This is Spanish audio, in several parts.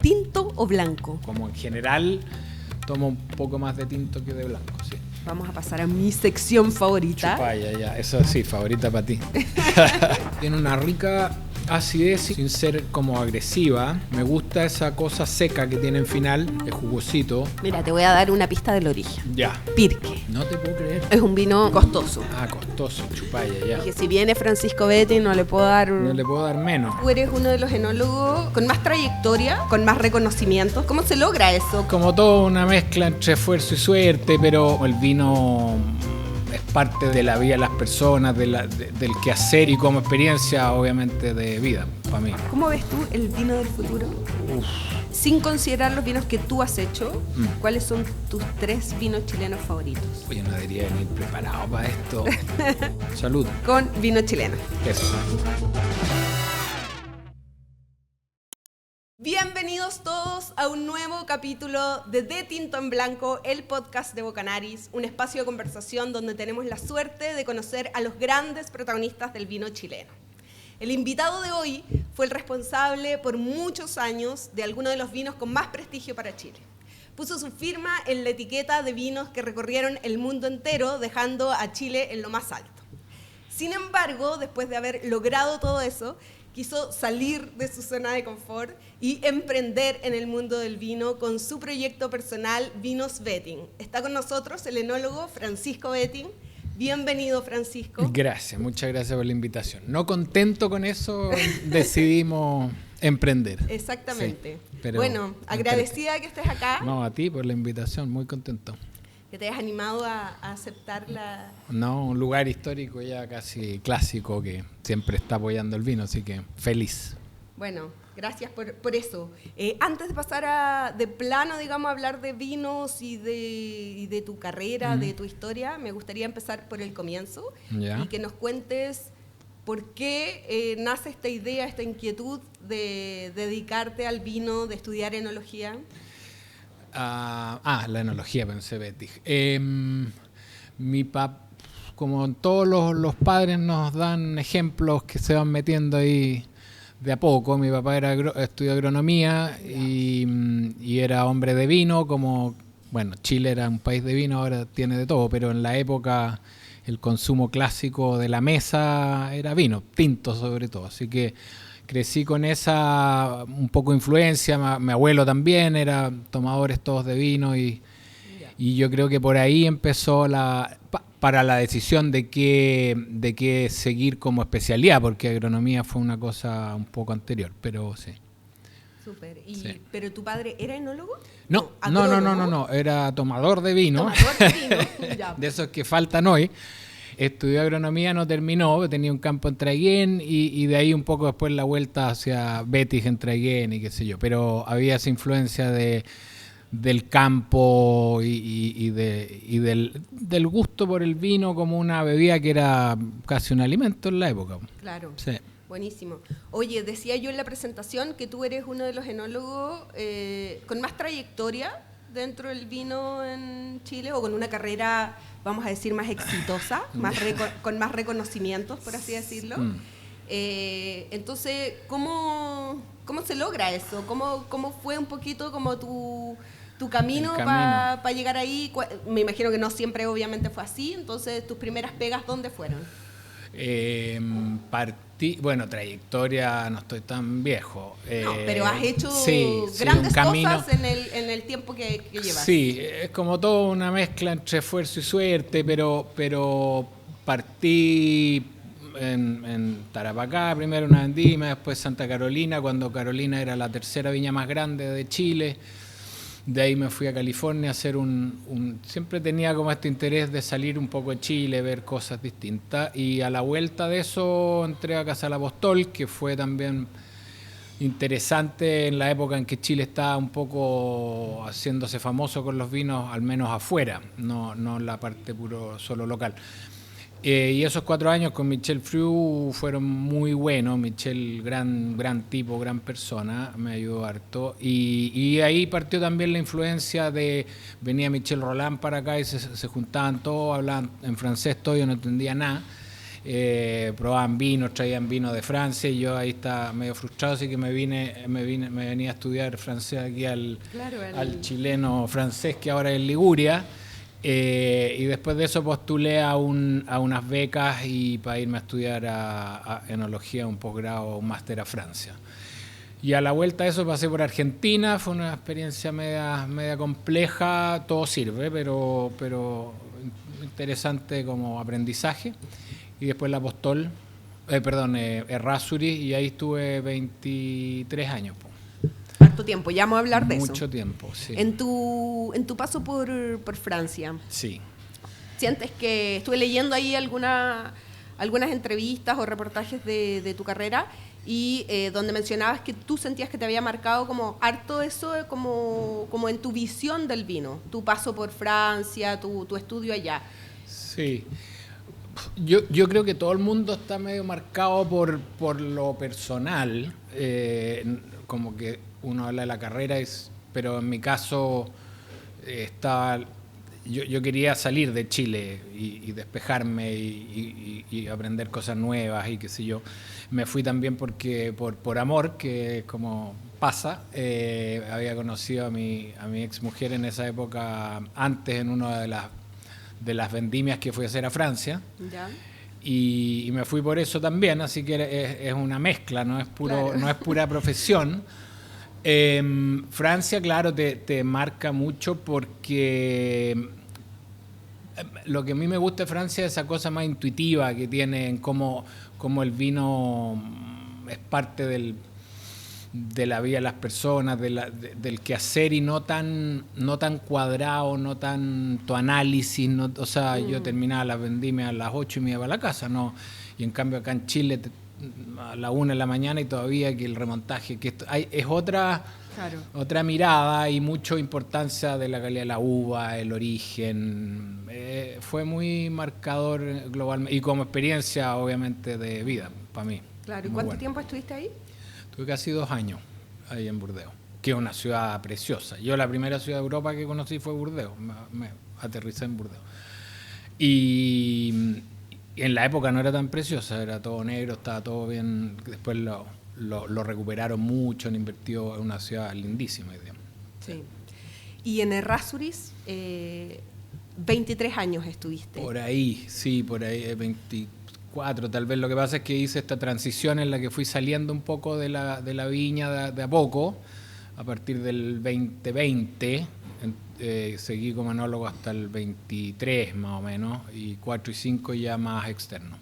¿tinto o blanco? Como en general, tomo un poco más de tinto que de blanco, sí. Vamos a pasar a mi sección favorita. Chupalla, ya. Eso sí, favorita para ti. Tiene una rica acidez sin ser como agresiva. Me gusta esa cosa seca que tiene en final, es jugosito. Mira, te voy a dar una pista del origen. Ya. Pirque. No te puedo creer. Es un vino costoso. Ah, costoso, chupalla, ya. Y que si viene Francisco Betti no le puedo dar... No le puedo dar menos. Tú eres uno de los enólogos con más trayectoria, con más reconocimientos. ¿Cómo se logra eso? Como todo, una mezcla entre esfuerzo y suerte, pero el vino es parte de la vida de las personas, del quehacer y como experiencia, obviamente, de vida, para mí. ¿Cómo ves tú el vino del futuro? Uf. Sin considerar los vinos que tú has hecho, ¿cuáles son tus 3 vinos chilenos favoritos? Oye, no debería venir preparado para esto. Salud. Con vino chileno. Eso. Bienvenidos todos a un nuevo capítulo de Tinto en Blanco, el podcast de Bocanaris, un espacio de conversación donde tenemos la suerte de conocer a los grandes protagonistas del vino chileno. El invitado de hoy fue el responsable por muchos años de algunos de los vinos con más prestigio para Chile. Puso su firma en la etiqueta de vinos que recorrieron el mundo entero, dejando a Chile en lo más alto. Sin embargo, después de haber logrado todo eso, quiso salir de su zona de confort y emprender en el mundo del vino con su proyecto personal Vinos Betting. Está con nosotros el enólogo Francisco Betting. Bienvenido, Francisco. Gracias, muchas gracias por la invitación. No contento con eso, decidimos emprender. Exactamente. Sí, pero bueno, agradecida que estés acá. No, a ti por la invitación, muy contento. Que te hayas animado a aceptar la... No, un lugar histórico ya casi clásico que siempre está apoyando el vino, así que feliz. Bueno, gracias por eso. Antes de pasar de plano, digamos, a hablar de vinos y de tu carrera, de tu historia, me gustaría empezar por el comienzo. Ya. Y que nos cuentes por qué nace esta idea, esta inquietud de dedicarte al vino, de estudiar enología. La enología, pensé, Betty. Mi papá, como todos los padres nos dan ejemplos que se van metiendo ahí de a poco. Mi papá estudió agronomía y era hombre de vino, como, bueno, Chile era un país de vino, ahora tiene de todo, pero en la época el consumo clásico de la mesa era vino, tinto sobre todo, así que crecí con esa un poco influencia. Mi abuelo también era tomadores todos de vino y yo creo que por ahí empezó para la decisión de qué seguir como especialidad, porque agronomía fue una cosa un poco anterior, pero sí. Súper. Sí. ¿Pero tu padre era enólogo? No, era tomador de vino. Tomador de vino, ya. De esos que faltan hoy. Estudió agronomía, no terminó, tenía un campo en Traiguén y de ahí un poco después la vuelta hacia Betis en Traiguén y qué sé yo. Pero había esa influencia del campo y del gusto por el vino como una bebida que era casi un alimento en la época. Claro. Sí. Buenísimo. Oye, decía yo en la presentación que tú eres uno de los enólogos con más trayectoria dentro del vino en Chile, o con una carrera, vamos a decir, más exitosa, con más reconocimientos, por así decirlo. Entonces, ¿cómo se logra eso? ¿Cómo fue un poquito como tu camino para llegar ahí? Me imagino que no siempre obviamente fue así. Entonces, tus primeras pegas, ¿dónde fueron? Trayectoria, no estoy tan viejo. No, pero has hecho grandes cosas en el tiempo que llevas. Sí, es como todo una mezcla entre esfuerzo y suerte, pero partí en Tarapacá, primero en una vendimia, después Santa Carolina, cuando Carolina era la tercera viña más grande de Chile. De ahí me fui a California a hacer siempre tenía como este interés de salir un poco de Chile, ver cosas distintas, y a la vuelta de eso entré a Casa del Apostol, que fue también interesante en la época en que Chile estaba un poco haciéndose famoso con los vinos, al menos afuera, no en la parte solo local. Y esos 4 años con Michel Frew fueron muy buenos. Michel, gran tipo, gran persona, me ayudó harto. Y ahí partió también la influencia venía Michel Roland para acá y se juntaban todos, hablaban en francés todo, yo no entendía nada. probaban vinos, traían vino de Francia y yo ahí estaba medio frustrado, así que me venía a estudiar francés aquí al chileno francés que ahora es en Liguria. Y después de eso postulé a unas becas y para irme a estudiar a enología, un posgrado, un máster a Francia. Y a la vuelta de eso pasé por Argentina, fue una experiencia media compleja, todo sirve, pero interesante como aprendizaje. Y después la Postol, Errázuriz, y ahí estuve 23 años. Harto tiempo, ya vamos a hablar de eso. Mucho tiempo, sí. En tu paso por Francia, sí. ¿Sientes que estuve leyendo ahí algunas entrevistas o reportajes de tu carrera y donde mencionabas que tú sentías que te había marcado como harto eso como en tu visión del vino, tu paso por Francia, tu estudio allá? Sí. Yo creo que todo el mundo está medio marcado por lo personal, como que uno habla de la carrera, pero en mi caso yo quería salir de Chile y despejarme y aprender cosas nuevas y qué sé yo. Me fui también por amor, que como pasa, había conocido a mi ex mujer en esa época, antes en una de las vendimias que fui a hacer a Francia. ¿Ya? Y me fui por eso también, así que es una mezcla, no es pura profesión. Francia, claro, te marca mucho porque lo que a mí me gusta de Francia es esa cosa más intuitiva que tienen, como el vino es parte de la vida de las personas, del quehacer y no tan cuadrado, no tanto análisis. O sea, yo terminaba las vendimias a las 8 y me iba a la casa, ¿no? Y en cambio acá en Chile a la 1 de la mañana y todavía que el remontaje, es otra mirada y mucha importancia de la calidad de la uva, el origen. Fue muy marcador globalmente y como experiencia obviamente de vida para mí. Claro, ¿y cuánto tiempo estuviste ahí? Estuve casi 2 años ahí en Burdeos, que es una ciudad preciosa. Yo la primera ciudad de Europa que conocí fue Burdeos, me aterricé en Burdeos. Y en la época no era tan preciosa, era todo negro, estaba todo bien. Después lo recuperaron mucho, han invertido en una ciudad lindísima. Digamos. Sí. Y en Errázuriz, 23 años estuviste. Por ahí, 24 tal vez. Lo que pasa es que hice esta transición en la que fui saliendo un poco de la viña de a poco, a partir del 2020. Seguí como enólogo hasta el 23 más o menos, y 4 y 5 ya más externo.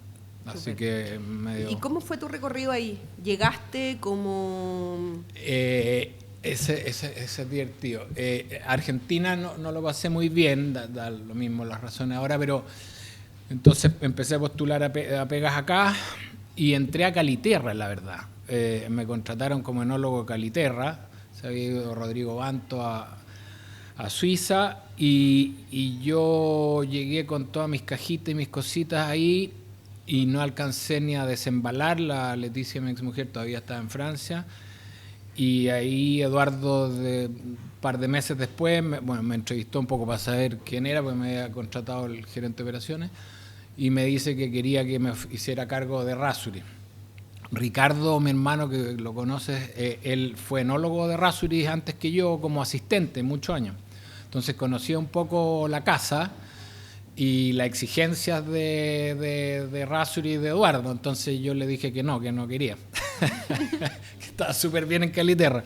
Así que medio... ¿Y cómo fue tu recorrido ahí? ¿Llegaste como...? Ese es divertido. Argentina no lo pasé muy bien, da lo mismo las razones ahora, pero entonces empecé a postular a pegas acá y entré a Caliterra, la verdad. Me contrataron como enólogo de Caliterra, se había ido Rodrigo Banto a Suiza y yo llegué con todas mis cajitas y mis cositas ahí y no alcancé ni a desembalar. La Leticia, mi exmujer, todavía estaba en Francia y ahí Eduardo, un par de meses después, me entrevistó un poco para saber quién era, porque me había contratado el gerente de operaciones y me dice que quería que me hiciera cargo de Errázuriz. Ricardo, mi hermano, que lo conoces, él fue enólogo de Errázuriz antes que yo como asistente, muchos años. Entonces conocía un poco la casa y las exigencias de Errázuriz y de Eduardo. Entonces yo le dije que no quería. Que estaba súper bien en Caliterra.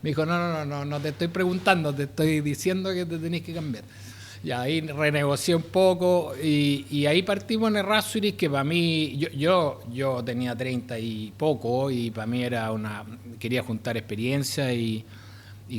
Me dijo, no te estoy preguntando, te estoy diciendo que te tenés que cambiar. Y ahí renegocié un poco y ahí partimos en Errázuriz, que para mí, yo tenía 30 y poco y para mí quería juntar experiencia y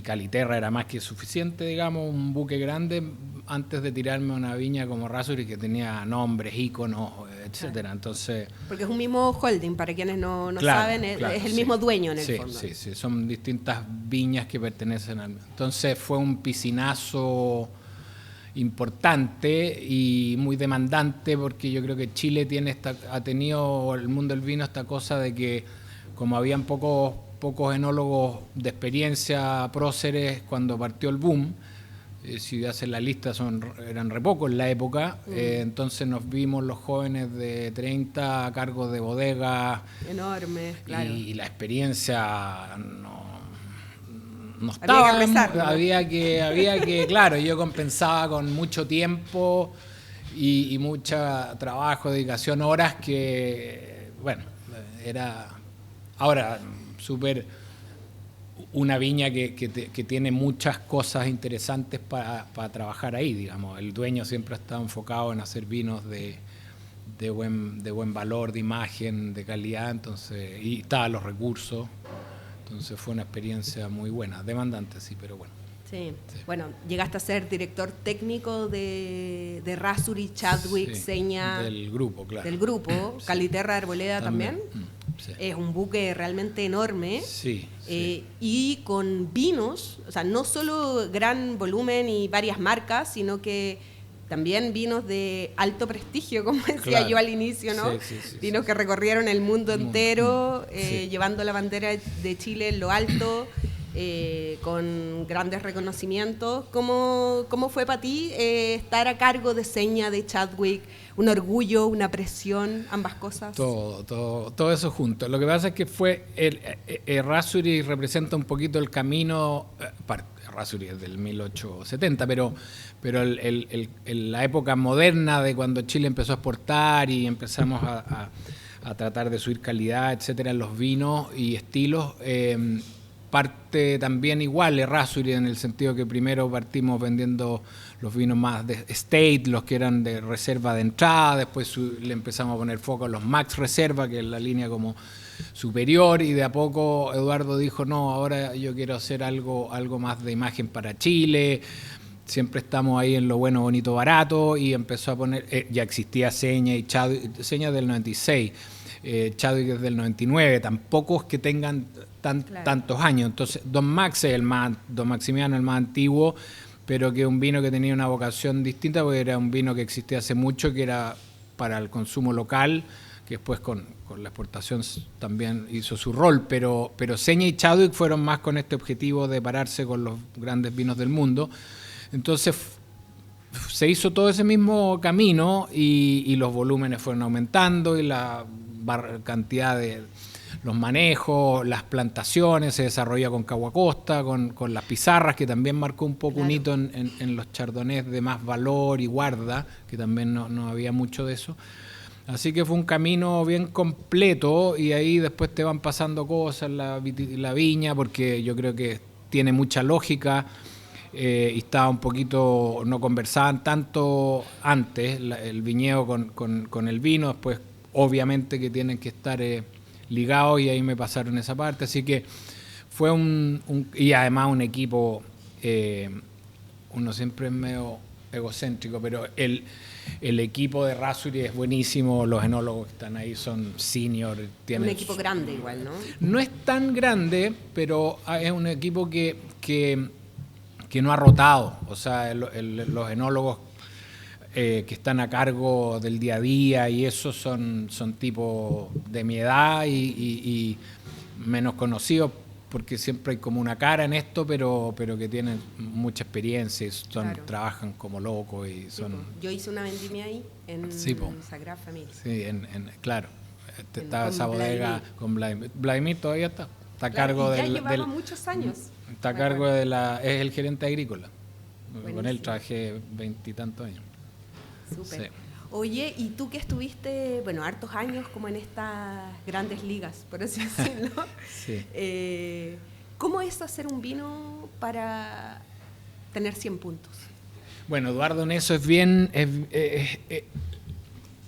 Caliterra era más que suficiente, digamos, un buque grande antes de tirarme a una viña como Errázuriz que tenía nombres, íconos, etcétera. Claro. Entonces, porque es un mismo holding, para quienes no saben, es el mismo dueño en el fondo. Sí, son distintas viñas que pertenecen al... Entonces fue un piscinazo importante y muy demandante, porque yo creo que Chile ha tenido el mundo del vino esta cosa de que como habían pocos enólogos de experiencia, próceres, cuando partió el boom, si haces la lista eran re pocos en la época, entonces nos vimos los jóvenes de 30 a cargo de bodegas. Enorme, claro. Y la experiencia no estaba. Había que, claro, yo compensaba con mucho tiempo y mucho trabajo, dedicación, horas que, bueno, era ahora súper una viña que tiene muchas cosas interesantes para trabajar ahí, digamos. El dueño siempre ha estado enfocado en hacer vinos de buen valor, de imagen, de calidad, entonces, y estaban los recursos, entonces fue una experiencia muy buena, demandante, sí, pero bueno. Sí. Bueno, llegaste a ser director técnico de Rasury, Chadwick, Sí, Seña. del grupo, claro. Del grupo, Sí. Caliterra Arboleda también. Sí. Es un buque realmente enorme. Sí, sí. Y con vinos, o sea, no solo gran volumen y varias marcas, sino que también vinos de alto prestigio, como decía Claro. yo al inicio, ¿no? Sí, Vinos que recorrieron el mundo entero, Sí. llevando la bandera de Chile en lo alto. Con grandes reconocimientos. ¿Cómo fue para ti estar a cargo de Seña, de Chadwick? ¿Un orgullo, una presión, ambas cosas? Todo eso junto. Lo que pasa es que fue el Rasury representa un poquito el camino, Rasury es del 1870, pero la época moderna de cuando Chile empezó a exportar y empezamos a tratar de subir calidad, etcétera, en los vinos y estilos. Parte también igual Errázuriz, en el sentido que primero partimos vendiendo los vinos más de estate, los que eran de reserva de entrada, después le empezamos a poner foco a los Max Reserva, que es la línea como superior, y de a poco Eduardo dijo, no, ahora yo quiero hacer algo más de imagen para Chile. Siempre estamos ahí en lo bueno, bonito, barato, y empezó a poner, ya existía Seña y Chadwick, Seña del 96, Chadwick es del 99, tampoco es que tengan tantos años. Entonces, Don Maximiano el más antiguo, pero que es un vino que tenía una vocación distinta, porque era un vino que existía hace mucho, que era para el consumo local, que después con la exportación también hizo su rol, pero Seña y Chadwick fueron más con este objetivo de pararse con los grandes vinos del mundo. Entonces se hizo todo ese mismo camino y los volúmenes fueron aumentando y la cantidad de los manejos, las plantaciones, se desarrolla con Caguacosta, con las pizarras, que también marcó un poco un hito en los chardonnays de más valor y guarda, que también no había mucho de eso. Así que fue un camino bien completo y ahí después te van pasando cosas, la viña, porque yo creo que tiene mucha lógica. Y estaba un poquito, no conversaban tanto antes el viñedo con el vino, después obviamente que tienen que estar ligados, y ahí me pasaron esa parte, así que fue y además un equipo, uno siempre es medio egocéntrico, pero el equipo de Rasury es buenísimo, los enólogos que están ahí son senior. Un equipo grande igual, ¿no? No es tan grande, pero es un equipo que no ha rotado, o sea, los enólogos que están a cargo del día a día y eso son tipos de mi edad y menos conocidos, porque siempre hay como una cara en esto, pero que tienen mucha experiencia y trabajan como locos y son... Yo hice una vendimia ahí en Sagrada Familia. Sí, claro, estaba esa bodega con Vladimir. Vladimir todavía está a cargo ya llevaba muchos años. Está a cargo es el gerente agrícola. Buenísimo. Con él trabajé 20 y tantos años. Súper. Sí. Oye, ¿y tú que estuviste, hartos años como en estas grandes ligas, por así decirlo? Sí. ¿Cómo es hacer un vino para tener 100 puntos? Bueno, Eduardo en eso es bien...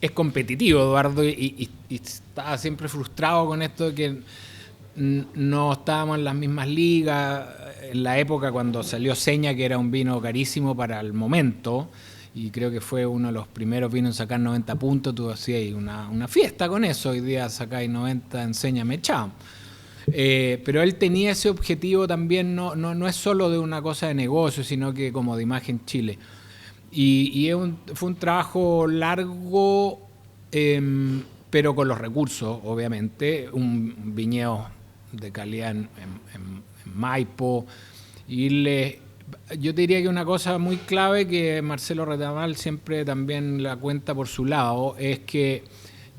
Es competitivo, Eduardo, y estaba siempre frustrado con esto de que no estábamos en las mismas ligas. En la época cuando salió Seña, que era un vino carísimo para el momento, y creo que fue uno de los primeros vinos en sacar 90 puntos, tú hacías una fiesta con eso. Hoy día sacáis 90 en Seña Mechado. Pero él tenía ese objetivo también, no es solo de una cosa de negocio, sino que como de imagen Chile. Y fue un trabajo largo, pero con los recursos, obviamente. Un viñedo de calidad en Maipo, irle Yo te diría que una cosa muy clave que Marcelo Retamal siempre también la cuenta por su lado es que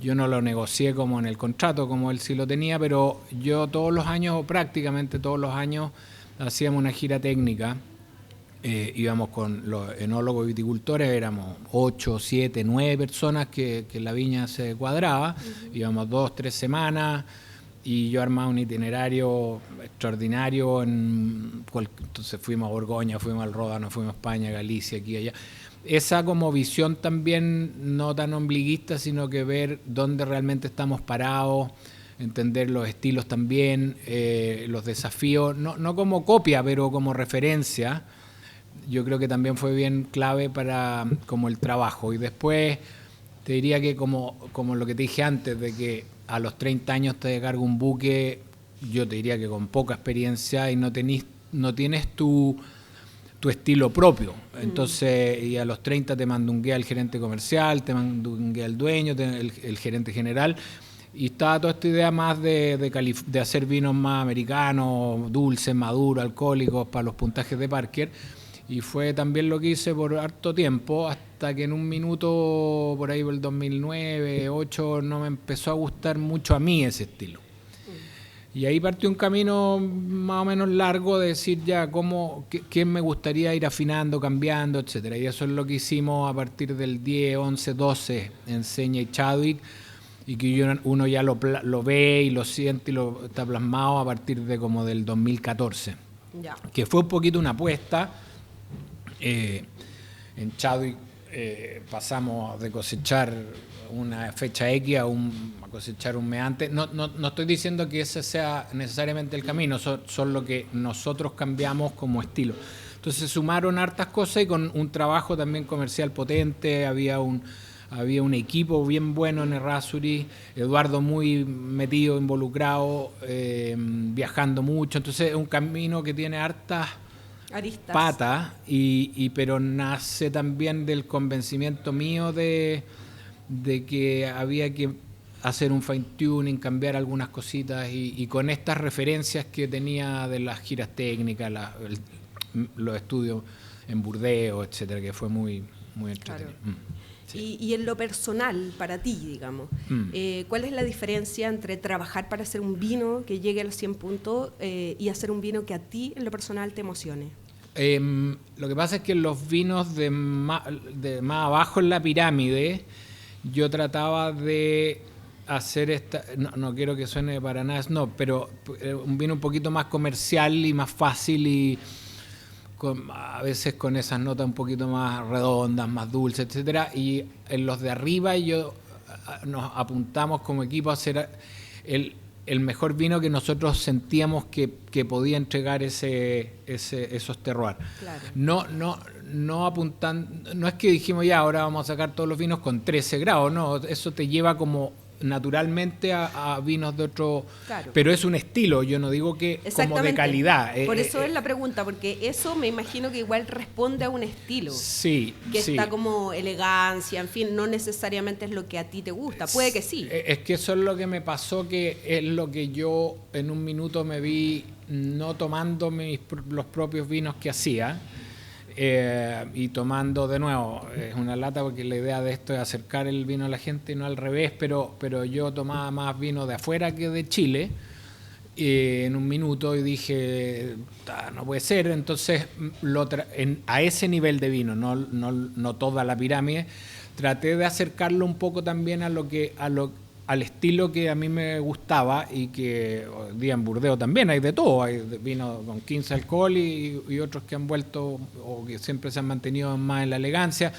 yo no lo negocié como en el contrato, como él sí lo tenía, pero yo todos los años, o prácticamente todos los años, hacíamos una gira técnica. Íbamos con los enólogos y viticultores, éramos 8, 7, 9 personas que la viña se cuadraba. Íbamos 2, 3 semanas y yo armaba un itinerario extraordinario. Entonces fuimos a Borgoña, fuimos al Ródano, fuimos a España, Galicia, aquí y allá. Esa como visión también no tan ombliguista, sino que ver dónde realmente estamos parados, entender los estilos también, los desafíos, no como copia, pero como referencia. Yo creo que también fue bien clave para como el trabajo. Y después te diría que como lo que te dije antes, de que a los 30 años te carga un buque, yo te diría que con poca experiencia y no tienes tu estilo propio. Entonces, y a los 30 te mandunguea el gerente comercial, te mandunguea el dueño, el gerente general. Y estaba toda esta idea más de hacer vinos más americanos, dulces, maduros, alcohólicos, para los puntajes de Parker. Y fue también lo que hice por harto tiempo, hasta que en un minuto, por ahí por el 2009, 2008, no me empezó a gustar mucho a mí ese estilo. Y ahí partió un camino más o menos largo de decir ya qué me gustaría ir afinando, cambiando, etcétera. Y eso es lo que hicimos a partir del 10, 11, 12 en Seña y Chadwick, y que uno ya lo ve y lo siente y lo está plasmado a partir de como del 2014. Ya. Que fue un poquito una apuesta. En Chadwick pasamos de cosechar una fecha X a cosechar un mes antes. No estoy diciendo que ese sea necesariamente el camino, son lo que nosotros cambiamos como estilo. Entonces se sumaron hartas cosas y con un trabajo también comercial potente, había un equipo bien bueno en Errázuriz, Eduardo muy metido, involucrado, viajando mucho. Entonces es un camino que tiene hartas aristas, pata, pero nace también del convencimiento mío de que había que hacer un fine tuning, cambiar algunas cositas y con estas referencias que tenía de las giras técnicas, los estudios en Burdeos, etcétera, que fue muy entretenido. Claro. Sí. Y en lo personal, para ti, digamos, ¿cuál es la diferencia entre trabajar para hacer un vino que llegue a los 100 puntos y hacer un vino que a ti, en lo personal, te emocione? Lo que pasa es que los vinos de más abajo en la pirámide, yo trataba de hacer no quiero que suene para nada snob, pero un vino un poquito más comercial y más fácil y a veces con esas notas un poquito más redondas, más dulces, etcétera. Y en los de arriba nos apuntamos como equipo a hacer el mejor vino que nosotros sentíamos que podía entregar esos terroirs. Claro. No apuntando, no es que dijimos ya ahora vamos a sacar todos los vinos con 13 grados, no, eso te lleva como naturalmente a vinos de otro, claro. Pero es un estilo, yo no digo que como de calidad. Por eso es la pregunta, porque eso me imagino que igual responde a un estilo. Sí. Que está como elegancia, en fin, no necesariamente es lo que a ti te gusta, puede que sí. Es que eso es lo que me pasó, que es lo que yo en un minuto me vi no tomando los propios vinos que hacía. Y tomando de nuevo, es una lata porque la idea de esto es acercar el vino a la gente y no al revés, pero yo tomaba más vino de afuera que de Chile en un minuto y dije, no puede ser. Entonces a ese nivel de vino, no toda la pirámide, traté de acercarlo un poco también al estilo que a mí me gustaba y que hoy día en Burdeos también hay de todo, hay vino con 15 alcohol y otros que han vuelto o que siempre se han mantenido más en la elegancia.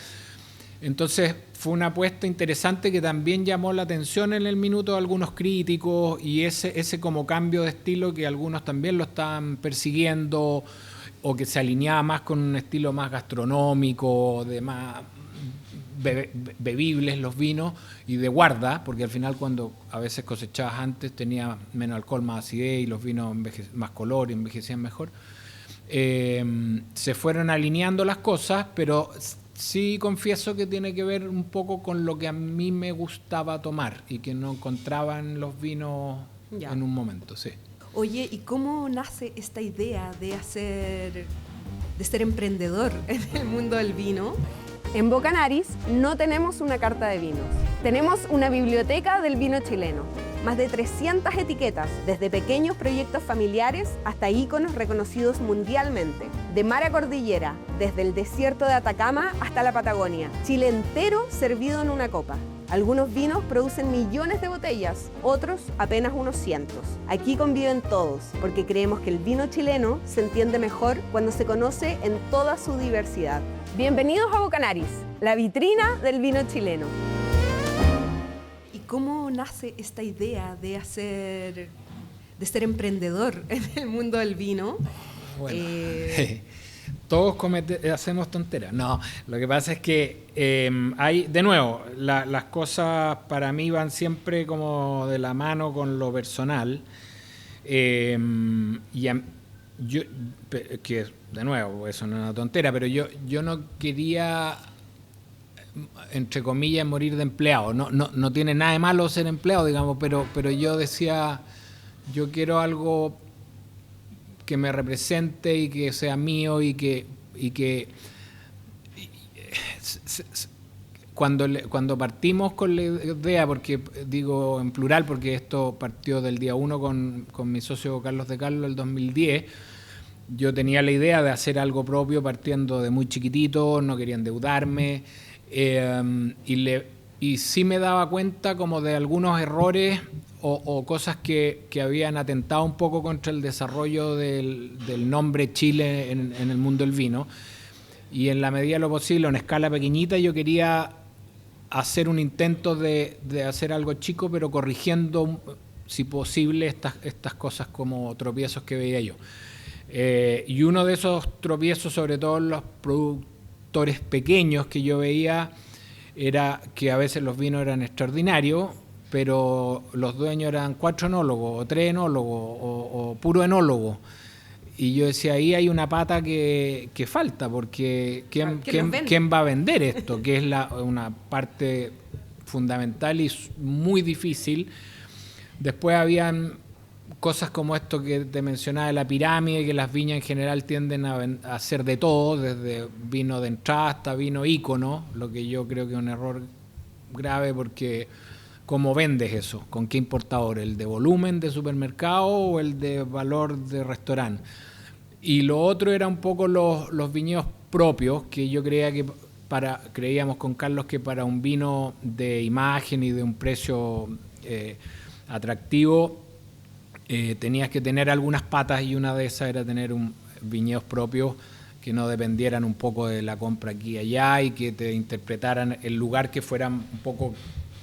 Entonces fue una apuesta interesante que también llamó la atención en el minuto de algunos críticos y ese como cambio de estilo que algunos también lo estaban persiguiendo o que se alineaba más con un estilo más gastronómico, de más bebibles los vinos y de guarda, porque al final cuando a veces cosechabas antes tenía menos alcohol, más acidez y los vinos más color y envejecían mejor. Se fueron alineando las cosas, pero sí confieso que tiene que ver un poco con lo que a mí me gustaba tomar y que no encontraba en los vinos ya. En un momento, sí. Oye, ¿y cómo nace esta idea de hacer de ser emprendedor en el mundo del vino. En Bocanáris no tenemos una carta de vinos, tenemos una biblioteca del vino chileno. Más de 300 etiquetas, desde pequeños proyectos familiares hasta íconos reconocidos mundialmente. De mar a cordillera, desde el desierto de Atacama hasta la Patagonia. Chile entero servido en una copa. Algunos vinos producen millones de botellas, otros apenas unos cientos. Aquí conviven todos, porque creemos que el vino chileno se entiende mejor cuando se conoce en toda su diversidad. Bienvenidos a Bocanáris, la vitrina del vino chileno. ¿Y cómo nace esta idea de ser emprendedor en el mundo del vino? Bueno, todos hacemos tonteras. No, lo que pasa es que hay, de nuevo, las cosas para mí van siempre como de la mano con lo personal. Yo, que de nuevo, eso no es una tontera, pero yo no quería, entre comillas, morir de empleado. No tiene nada de malo ser empleado, digamos, pero yo decía, yo quiero algo que me represente y que sea mío y que cuando partimos con la idea, porque digo en plural porque esto partió del día 1 con mi socio Carlos de Carlos el 2010, yo tenía la idea de hacer algo propio partiendo de muy chiquitito, no quería endeudarme y sí me daba cuenta como de algunos errores o cosas que habían atentado un poco contra el desarrollo del nombre Chile en el mundo del vino. Y en la medida de lo posible, en escala pequeñita, yo quería hacer un intento de hacer algo chico, pero corrigiendo, si posible, estas cosas como tropiezos que veía yo. Y uno de esos tropiezos, sobre todo en los productores pequeños que yo veía, era que a veces los vinos eran extraordinarios, pero los dueños eran 4 enólogos, o 3 enólogos, o puro enólogo. Y yo decía, ahí hay una pata que falta, porque ¿quién va a vender esto? Que es una parte fundamental y muy difícil. Después habían cosas como esto que te mencionaba de la pirámide, que las viñas en general tienden a hacer de todo, desde vino de entrada hasta vino ícono, lo que yo creo que es un error grave porque ¿cómo vendes eso? ¿Con qué importador? ¿El de volumen de supermercado o el de valor de restaurante? Y lo otro era un poco los viñedos propios, que yo creíamos con Carlos que para un vino de imagen y de un precio atractivo tenías que tener algunas patas, y una de esas era tener viñedos propios que no dependieran un poco de la compra aquí y allá y que te interpretaran el lugar que fuera un poco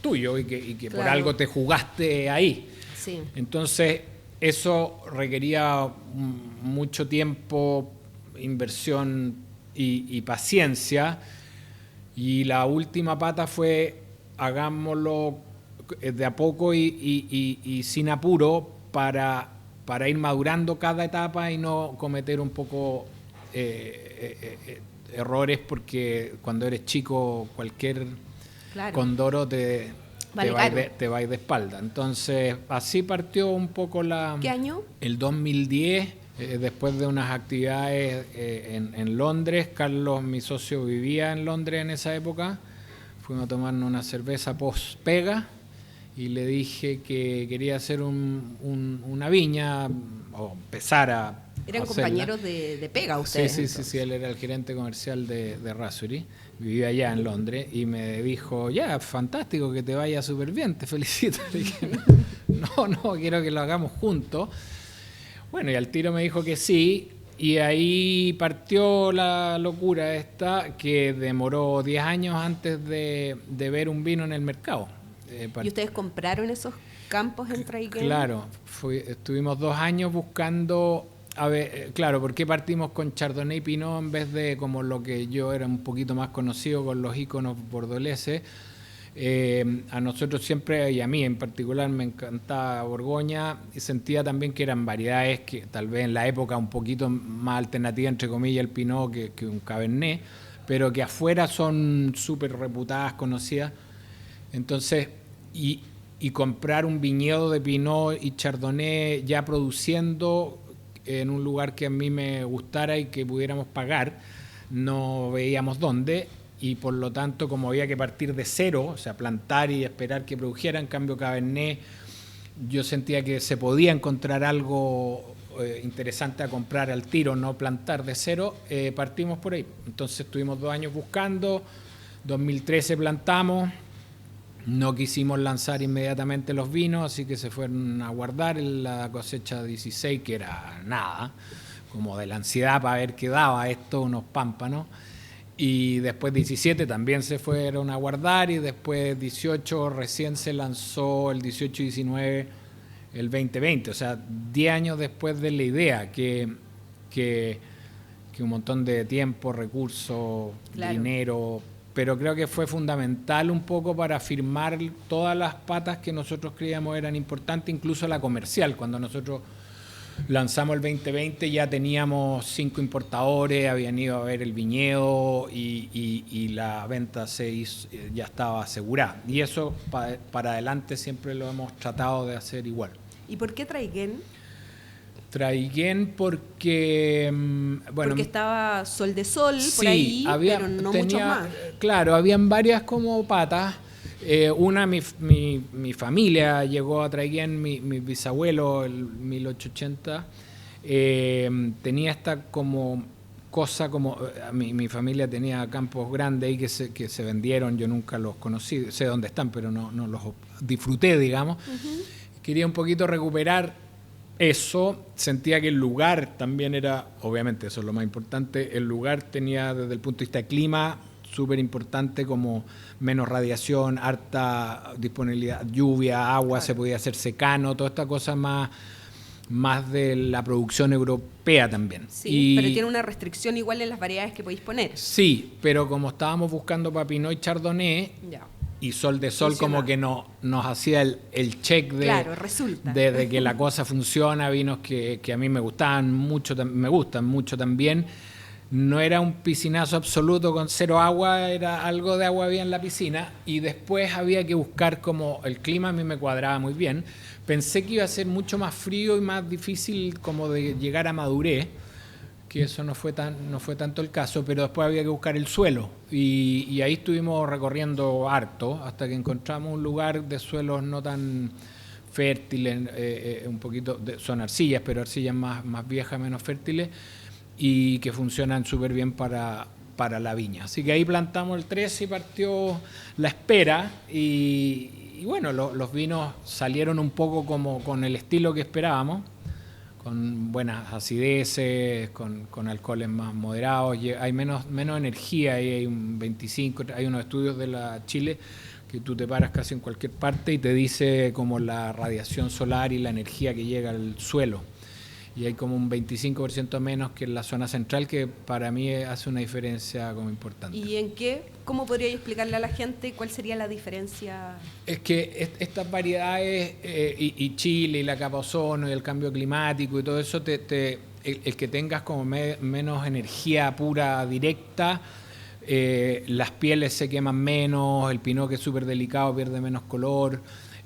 tuyo y que claro, por algo te jugaste ahí. Sí. Entonces eso requería mucho tiempo, inversión y paciencia, y la última pata fue hagámoslo de a poco y sin apuro para ir madurando cada etapa y no cometer un poco errores, porque cuando eres chico cualquier claro, condoro te va de espalda. Entonces así partió un poco la... ¿Qué año? El 2010, después de unas actividades en Londres. Carlos, mi socio, vivía en Londres en esa época. Fuimos a tomarnos una cerveza post-pega y le dije que quería hacer una viña o empezar a... ¿Eran compañeros de pega ustedes? Sí, él era el gerente comercial de Rasury, vivía allá en Londres, y me dijo, ya, fantástico, que te vaya súper bien, te felicito. Le dije, no, quiero que lo hagamos juntos. Bueno, y al tiro me dijo que sí, y ahí partió la locura esta, que demoró 10 años antes de ver un vino en el mercado. ¿Y ustedes compraron esos campos en Traiguén? Claro, estuvimos 2 años buscando... A ver, claro, ¿por qué partimos con Chardonnay y Pinot en vez de como lo que yo era un poquito más conocido con los íconos bordoleses? A nosotros siempre, y a mí en particular, me encantaba Borgoña, y sentía también que eran variedades que tal vez en la época un poquito más alternativa, entre comillas, el Pinot que un Cabernet, pero que afuera son súper reputadas, conocidas. Entonces, y comprar un viñedo de Pinot y Chardonnay ya produciendo en un lugar que a mí me gustara y que pudiéramos pagar. No veíamos dónde, y por lo tanto, como había que partir de cero, o sea, plantar y esperar que produjera, en cambio Cabernet, yo sentía que se podía encontrar algo interesante a comprar al tiro, no plantar de cero. Partimos por ahí. Entonces estuvimos 2 años buscando, 2013 plantamos, no quisimos lanzar inmediatamente los vinos, así que se fueron a guardar en la cosecha 16, que era nada, como de la ansiedad para ver qué daba esto, unos pámpanos. Y después 17 también se fueron a guardar, y después 18 recién se lanzó, el 18 y 19 el 2020, o sea, 10 años después de la idea, que un montón de tiempo, recursos, claro, dinero, pero creo que fue fundamental un poco para firmar todas las patas que nosotros creíamos eran importantes, incluso la comercial. Cuando nosotros lanzamos el 2020 ya teníamos 5 importadores, habían ido a ver el viñedo, y la venta ya estaba asegurada. Y eso para adelante siempre lo hemos tratado de hacer igual. ¿Y por qué Traiguén? Traiguén porque... bueno, porque estaba Sol de Sol, sí, por ahí, pero no mucho más. Claro, habían varias como patas. Una, mi familia llegó a Traiguén, mi bisabuelo, el 1880, tenía esta como cosa, como mi familia tenía campos grandes ahí que se vendieron, yo nunca los conocí, sé dónde están, pero no los disfruté, digamos. Uh-huh. Quería un poquito recuperar eso, sentía que el lugar también era, obviamente eso es lo más importante, el lugar tenía desde el punto de vista de clima súper importante, como menos radiación, harta disponibilidad, lluvia, agua, claro, se podía hacer secano, toda esta cosa más de la producción europea también. Sí, pero tiene una restricción igual en las variedades que podéis poner. Sí, pero como estábamos buscando para Pinot y Chardonnay, ya, y Sol de Sol como que nos hacía el check de, claro, resulta, de que la cosa funciona, vinos que a mí me gustan mucho también. No era un piscinazo absoluto con 0 agua, era algo de agua había en la piscina, y después había que buscar como el clima a mí me cuadraba muy bien. Pensé que iba a ser mucho más frío y más difícil como de llegar a madurez, que eso no fue tanto el caso, pero después había que buscar el suelo, y ahí estuvimos recorriendo harto hasta que encontramos un lugar de suelos no tan fértiles, un poquito son arcillas, pero arcillas más viejas, menos fértiles, y que funcionan súper bien para la viña. Así que ahí plantamos el 13 y partió la espera, y bueno, los vinos salieron un poco como con el estilo que esperábamos, con buenas acideces, con alcoholes más moderados, hay menos energía, hay un 25, hay unos estudios de la Chile que tú te paras casi en cualquier parte y te dice como la radiación solar y la energía que llega al suelo. Y hay como un 25% menos que en la zona central, que para mí hace una diferencia como importante. ¿Y en qué? ¿Cómo podría explicarle a la gente cuál sería la diferencia? Es que estas variedades, y Chile, y la capa ozono, y el cambio climático, y todo eso, el que tengas como menos energía pura directa, las pieles se queman menos, el pinot, que es súper delicado, pierde menos color.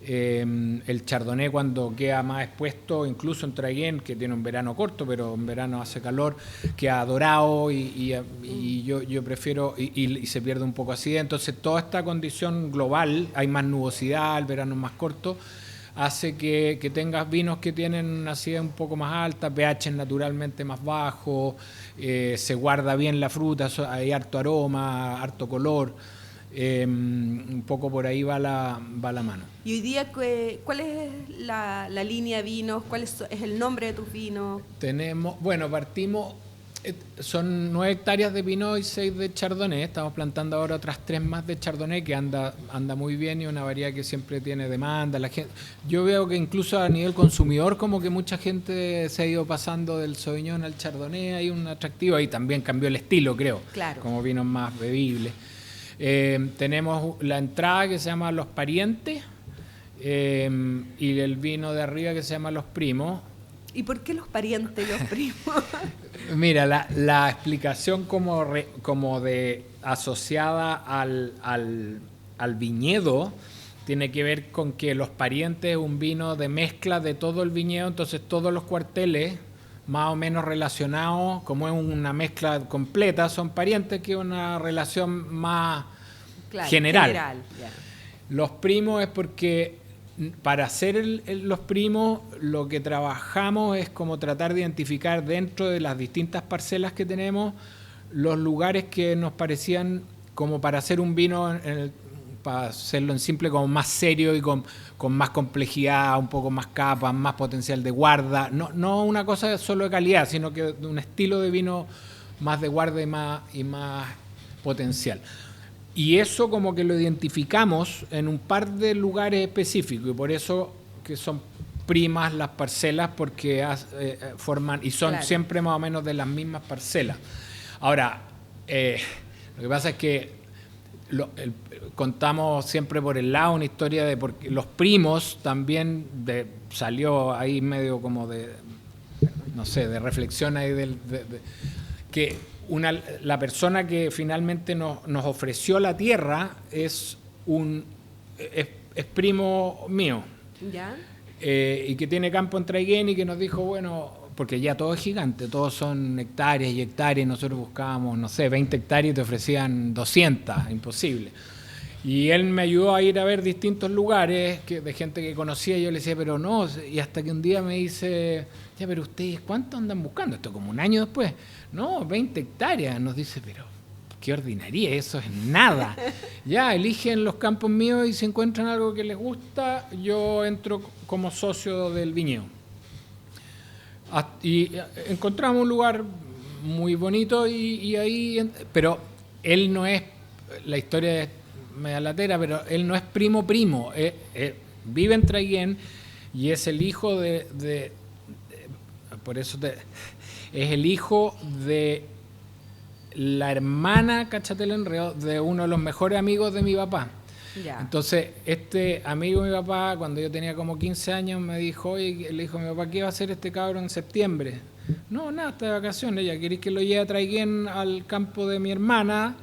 El chardonnay, cuando queda más expuesto, incluso en Traiguén, que tiene un verano corto, pero en verano hace calor, queda dorado, y yo prefiero, y se pierde un poco acidez. Entonces toda esta condición global, hay más nubosidad, el verano es más corto, hace que tengas vinos que tienen una acidez un poco más alta, pH naturalmente más bajo, se guarda bien la fruta, hay harto aroma, harto color. Un poco por ahí va la mano. Y hoy día, ¿cuál es la línea de vinos? ¿Cuál es el nombre de tus vinos? Partimos, son 9 hectáreas de Pinot y 6 de Chardonnay. Estamos plantando ahora otras 3 más de Chardonnay, que anda muy bien, y una variedad que siempre tiene demanda. Yo veo que incluso a nivel consumidor, como que mucha gente se ha ido pasando del Sauvignon al Chardonnay, hay un atractivo, y también cambió el estilo, creo, claro, como vinos más bebibles. Tenemos la entrada que se llama Los Parientes, y el vino de arriba que se llama Los Primos. ¿Y por qué Los Parientes y Los Primos? Mira, la explicación como de asociada al viñedo tiene que ver con que Los Parientes es un vino de mezcla de todo el viñedo, entonces todos los cuarteles más o menos relacionados, como es una mezcla completa, son parientes, que es una relación más general. Yeah. Los primos es porque para hacer los primos lo que trabajamos es como tratar de identificar dentro de las distintas parcelas que tenemos los lugares que nos parecían como para hacer un vino, para hacerlo en simple, como más serio y con más complejidad, un poco más capas, más potencial de guarda. No una cosa solo de calidad, sino que de un estilo de vino más de guarda y más potencial. Y eso como que lo identificamos en un par de lugares específicos, y por eso que son primas las parcelas, porque forman, y son siempre más o menos de las mismas parcelas. Ahora, lo que pasa es que contamos siempre por el lado una historia de porque los primos también salió ahí medio como de, no sé, de reflexión ahí que la persona que finalmente nos ofreció la tierra es primo mío. ¿Ya? Y que tiene campo en Traiguén y que nos dijo, bueno, porque ya todo es gigante, todos son hectáreas y hectáreas, nosotros buscábamos, no sé, 20 hectáreas y te ofrecían 200, imposible. Y él me ayudó a ir a ver distintos lugares de gente que conocía, y yo le decía, pero no, y hasta que un día me dice, ya, pero ustedes, ¿cuánto andan buscando? Esto como un año después. No, 20 hectáreas, nos dice, pero qué ordinaria, eso es nada. Ya, eligen los campos míos y si encuentran algo que les gusta, yo entro como socio del viñedo. Y encontramos un lugar muy bonito y ahí, pero él no es, la historia es media latera, pero él no es primo, vive en Traiguén y es el hijo por eso es el hijo de la hermana, cáchate el enredo, de uno de los mejores amigos de mi papá. Ya. Entonces, este amigo de mi papá, cuando yo tenía como 15 años, me dijo, oye, le dijo a mi papá, ¿qué va a hacer este cabro en septiembre? No, nada, está de vacaciones, ya queréis que lo lleve a Traiguén al campo de mi hermana,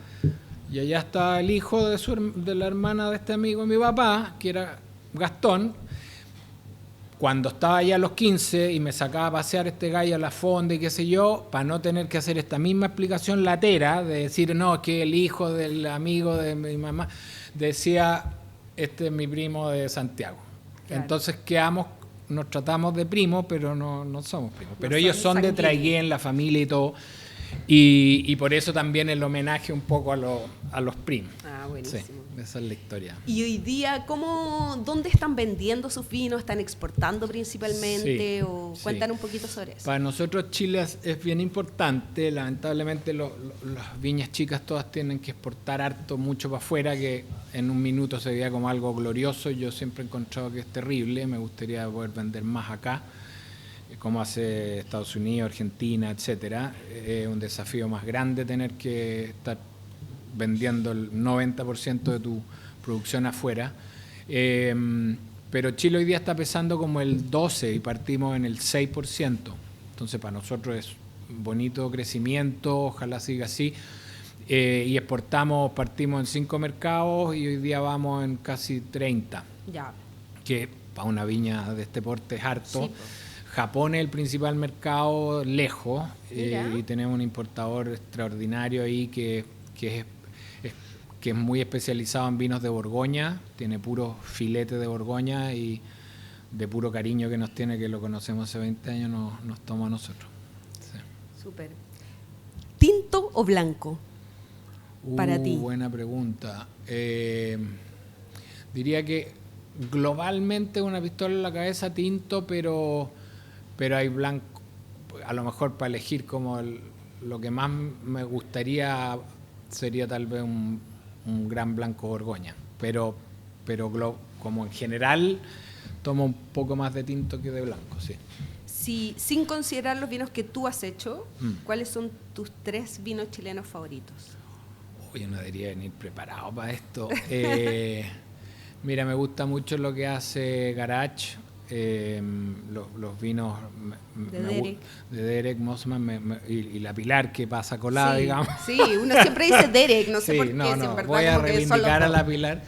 y allá está el hijo de la hermana de este amigo de mi papá, que era Gastón. Cuando estaba allá a los 15 y me sacaba a pasear este gallo a la fonda y qué sé yo, para no tener que hacer esta misma explicación latera, de decir, no, es que el hijo del amigo de mi mamá, decía, este es mi primo de Santiago. Claro. Entonces nos tratamos de primos, pero no somos primos. Pero ellos son de Traiguén, la familia y todo. Y por eso también el homenaje un poco a los primos. Ah, buenísimo. Sí, esa es la historia. Y hoy día, ¿dónde están vendiendo sus vinos? ¿Están exportando principalmente? Sí, o cuéntanos un poquito sobre eso. Para nosotros Chile es bien importante. Lamentablemente las viñas chicas todas tienen que exportar harto, mucho para afuera, que en un minuto se veía como algo glorioso. Yo siempre he encontrado que es terrible. Me gustaría poder vender más acá, como hace Estados Unidos, Argentina, etcétera. Es un desafío más grande tener que estar vendiendo el 90% de tu producción afuera. Pero Chile hoy día está pesando como el 12% y partimos en el 6%. Entonces para nosotros es un bonito crecimiento, ojalá siga así. Y partimos en 5 mercados y hoy día vamos en casi 30. Ya. Que para una viña de este porte es harto. Sí, Japón es el principal mercado lejos, y tenemos un importador extraordinario ahí que es muy especializado en vinos de Borgoña, tiene puro filete de Borgoña y de puro cariño que nos tiene, que lo conocemos hace 20 años, nos toma a nosotros. Sí. Súper. ¿Tinto o blanco para ti? Buena pregunta. Diría que globalmente una pistola en la cabeza, tinto, pero hay blanco. A lo mejor para elegir como lo que más me gustaría sería tal vez un gran blanco Borgoña, pero como en general tomo un poco más de tinto que de blanco, sí. Si, sin considerar los vinos que tú has hecho, ¿cuáles son tus 3 vinos chilenos favoritos? Yo no debería venir preparado para esto. Mira, me gusta mucho lo que hace Garage, los vinos de Derek Mossman y la Pilar, que pasa colada, sí, digamos. Sí, uno siempre dice Derek, no sé por qué. No, voy a reivindicar a la Pilar.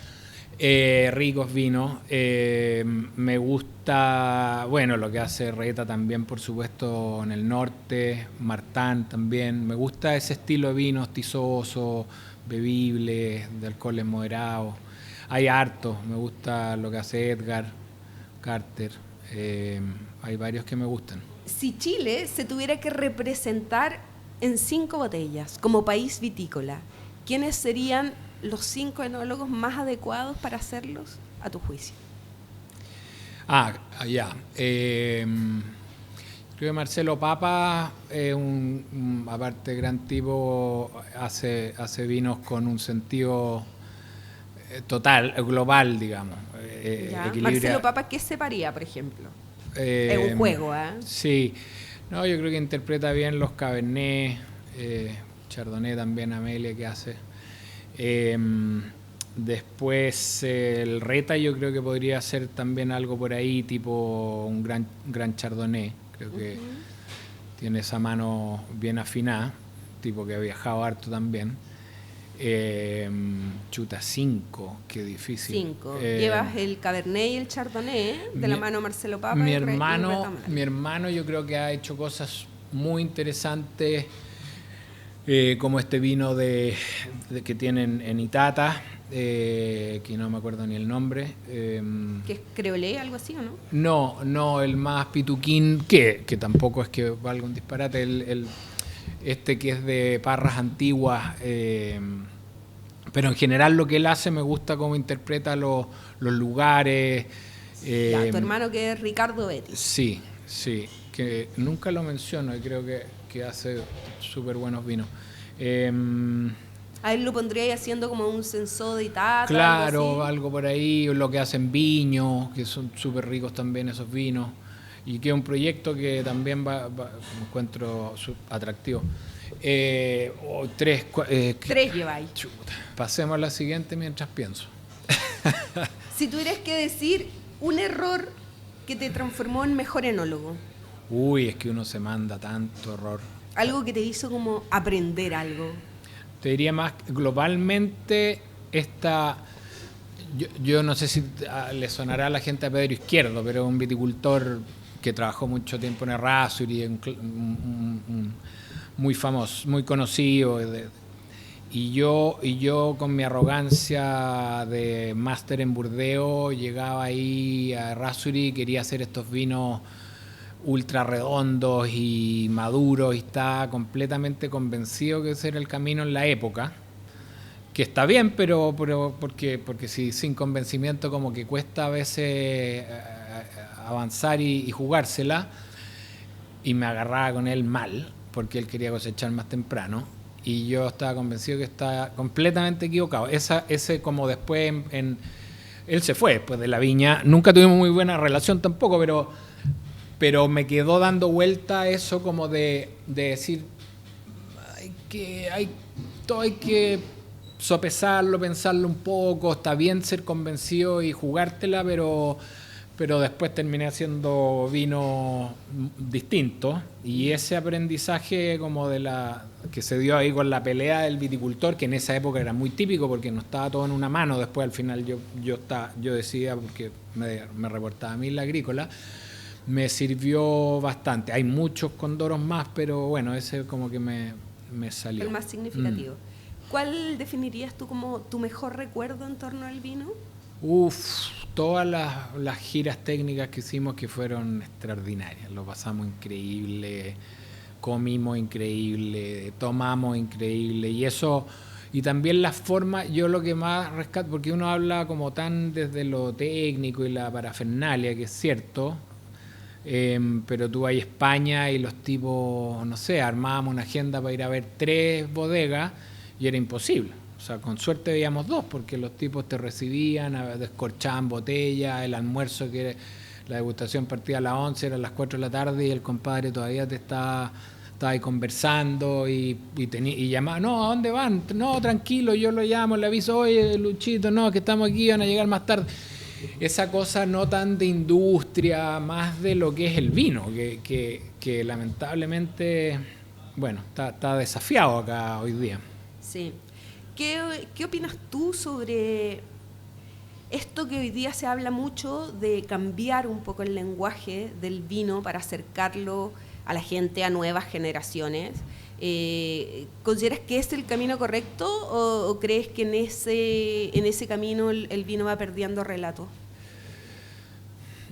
Ricos vinos. Me gusta, bueno, lo que hace Reta también, por supuesto, en el norte, Martán también. Me gusta ese estilo de vinos tizosos, bebibles, de alcoholes moderados. Hay harto, me gusta lo que hace Edgar Carter. Hay varios que me gustan. Si Chile se tuviera que representar en 5 botellas como país vitícola, ¿quiénes serían los 5 enólogos más adecuados para hacerlos, a tu juicio? Ya. Creo que Marcelo Papa es aparte gran tipo, hace vinos con un sentido total, global, digamos. Marcelo Papa, ¿qué separía, por ejemplo? Es un juego, ¿eh? Sí. No, yo creo que interpreta bien los Cabernet, Chardonnay también, Amelia, que hace. Después el Reta yo creo que podría ser también algo por ahí, tipo un gran Chardonnay. Creo que tiene esa mano bien afinada, tipo que ha viajado harto también. Chuta, 5, qué difícil. 5. Llevas el Cabernet y el Chardonnay de la mano Marcelo Papa. Mi hermano yo creo que ha hecho cosas muy interesantes, como este vino que tienen en Itata, que no me acuerdo ni el nombre. ¿Que es Creolé, algo así o no? No, el más pituquín, que tampoco es que valga un disparate, este que es de parras antiguas, pero en general lo que él hace me gusta cómo interpreta los lugares. Tu hermano, que es Ricardo Betti. Sí, que nunca lo menciono y creo que hace súper buenos vinos. A él lo pondría ahí haciendo como un censo de Itata. Claro, algo por ahí, lo que hacen viños, que son súper ricos también esos vinos. Y que es un proyecto que también me encuentro atractivo. 3 lleváis. Pasemos a la siguiente mientras pienso. Si tuvieras que decir un error que te transformó en mejor enólogo. Uy, es que uno se manda tanto error. Algo que te hizo como aprender algo. Te diría más globalmente yo no sé si le sonará a la gente a Pedro Izquierdo, pero es un viticultor que trabajó mucho tiempo en Errázuriz, muy famoso, muy conocido. Y yo con mi arrogancia de máster en Burdeo llegaba ahí a Errázuriz y quería hacer estos vinos ultra redondos y maduros, y estaba completamente convencido que ese era el camino en la época, que está bien, pero porque si sin convencimiento como que cuesta a veces avanzar y jugársela, y me agarraba con él mal porque él quería cosechar más temprano y yo estaba convencido que estaba completamente equivocado. Ese como después él se fue después de la viña, nunca tuvimos muy buena relación tampoco, pero me quedó dando vuelta eso como de decir hay que sopesarlo, pensarlo un poco, está bien ser convencido y jugártela, pero después terminé haciendo vino distinto, y ese aprendizaje como que se dio ahí con la pelea del viticultor, que en esa época era muy típico porque no estaba todo en una mano. Después al final yo decidía, porque me reportaba a mí la agrícola, me sirvió bastante. Hay muchos condoros más, pero bueno, ese como que me salió. El más significativo. ¿Cuál definirías tú como tu mejor recuerdo en torno al vino? Todas las giras técnicas que hicimos, que fueron extraordinarias. Lo pasamos increíble, comimos increíble, tomamos increíble, y también la forma, yo lo que más rescato, porque uno habla como tan desde lo técnico y la parafernalia, que es cierto, pero tú vas a España y los tipos, no sé, armábamos una agenda para ir a ver 3 bodegas y era imposible. O sea, con suerte veíamos 2, porque los tipos te recibían, descorchaban botellas, el almuerzo, que la degustación partía a las 11, era a las 4 de la tarde y el compadre todavía te estaba ahí conversando y llamaba, no, ¿a dónde van? No, tranquilo, yo lo llamo, le aviso, oye, Luchito, no, que estamos aquí, van a llegar más tarde. Esa cosa no tan de industria, más de lo que es el vino, que lamentablemente, bueno, está desafiado acá hoy día. Sí. ¿Qué opinas tú sobre esto que hoy día se habla mucho de cambiar un poco el lenguaje del vino para acercarlo a la gente, a nuevas generaciones, ¿consideras que es el camino correcto o crees que en ese camino el vino va perdiendo relato?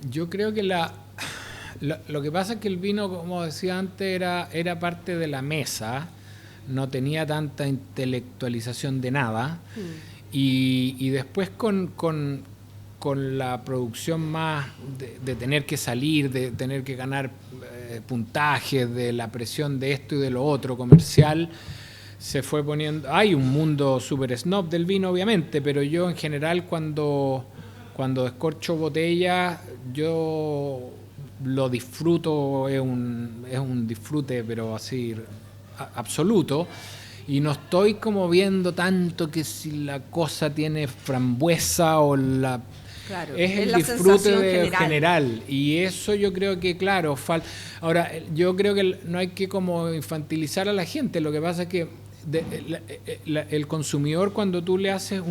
Yo creo que lo que pasa es que el vino, como decía antes, era parte de la mesa, no tenía tanta intelectualización de nada. Y después con la producción más de tener que salir, de tener que ganar puntajes, de la presión de esto y de lo otro comercial, se fue poniendo... Hay un mundo súper snob del vino, obviamente, pero yo en general cuando descorcho botella, yo lo disfruto, es un disfrute, pero así absoluto. Y no estoy como viendo tanto que si la cosa tiene frambuesa o la... Claro, es el la disfrute general. Y eso yo creo que, claro, falta... Ahora, yo creo que no hay que como infantilizar a la gente. Lo que pasa es que el consumidor, cuando tú le haces